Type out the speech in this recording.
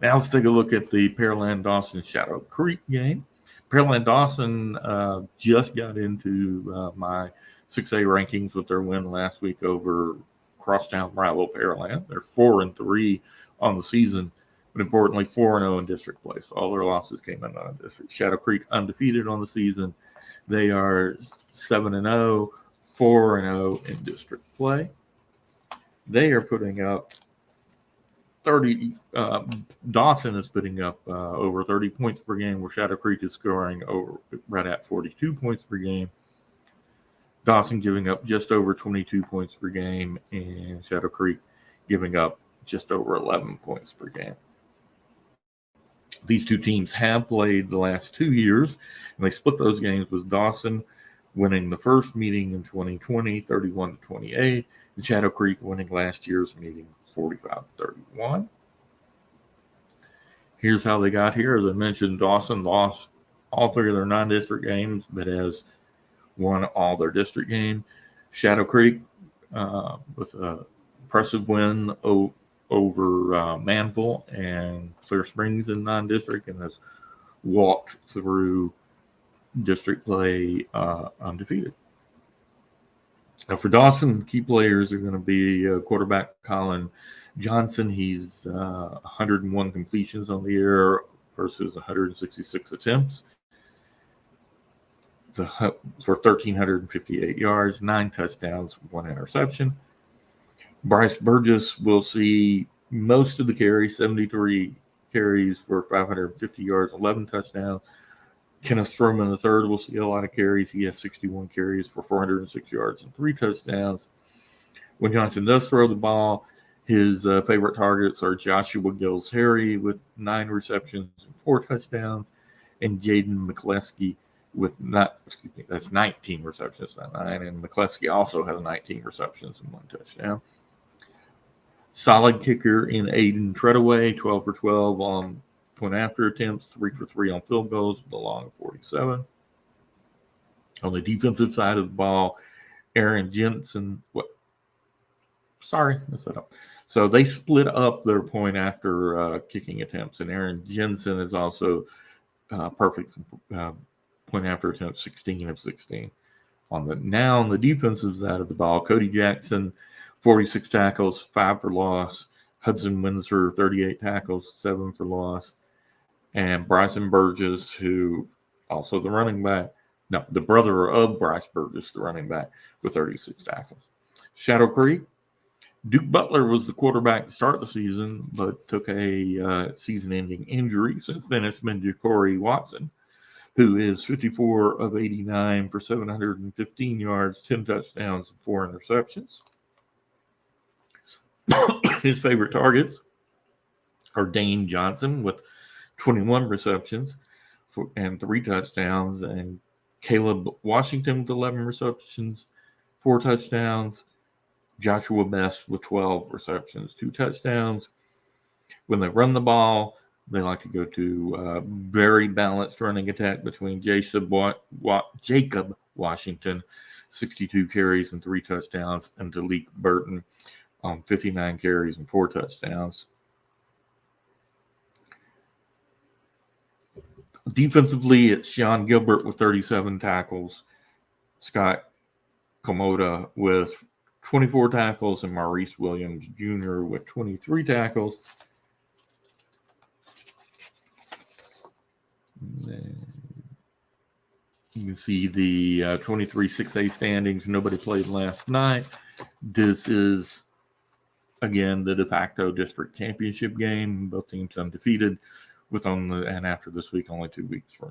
Now let's take a look at the Pearland Dawson ShadowCreek game. Pearland Dawson just got into my 6A rankings with their win last week over crosstown rival Pearland. They're 4-3 on the season, but importantly 4-0 in district play. So all their losses came in non-district. ShadowCreek undefeated on the season. They are 7-0, 4-0 in district play. They are putting up 30. Dawson is putting up over 30 points per game, where ShadowCreek is scoring right at 42 points per game. Dawson giving up just over 22 points per game, and ShadowCreek giving up just over 11 points per game. These two teams have played the last 2 years, and they split those games, with Dawson winning the first meeting in 2020, 31-28, and ShadowCreek winning last year's meeting 45-31. Here's how they got here. As I mentioned, Dawson lost all 3 of their non-district games, but has won all their district game. ShadowCreek with an impressive win over Manville and Clear Springs in non-district, and has walked through district play undefeated. Now for Dawson, key players are going to be quarterback Colin Johnson. He's 101 completions on the year versus 166 attempts for 1,358 yards, 9 touchdowns, 1 interception. Bryce Burgess will see most of the carries, 73 carries for 550 yards, 11 touchdowns. Kenneth Stroman III will see a lot of carries. He has 61 carries for 406 yards and 3 touchdowns. When Johnson does throw the ball, his favorite targets are Joshua Gills-Harry with 9 receptions and 4 touchdowns, and Jaden McCleskey with that's 19 receptions, not 9. And McCleskey also has 19 receptions and 1 touchdown. Solid kicker in Aiden Treadaway, 12 for 12 on point after attempts, 3 for 3 on field goals with a long of 47. On the defensive side of the ball, Aaron Jensen. Messed that up. So they split up their point after kicking attempts, and Aaron Jensen is also perfect point after attempts, 16 of 16. On the defensive side of the ball, Cody Jackson, 46 tackles, 5 for loss. Hudson Windsor, 38 tackles, 7 for loss. And Bryson Burgess, who also the running back, the brother of Bryce Burgess, the running back, with 36 tackles. ShadowCreek, Duke Butler was the quarterback to start the season, but took a season-ending injury. Since then, it's been Ja'Cory Watson, who is 54 of 89 for 715 yards, 10 touchdowns, and 4 interceptions. His favorite targets are Dane Johnson with 21 receptions and 3 touchdowns, and Caleb Washington with 11 receptions, 4 touchdowns. Joshua Best with 12 receptions, 2 touchdowns. When they run the ball, they like to go to very balanced running attack between Jacob Washington, 62 carries and 3 touchdowns, and Dalik Burton, 59 carries and 4 touchdowns. Defensively, it's Sean Gilbert with 37 tackles, Scott Komoda with 24 tackles, and Maurice Williams Jr. with 23 tackles. You can see the 23 6A standings. Nobody played last night. This is, again, the de facto district championship game. Both teams undefeated, and after this week, only 2 weeks for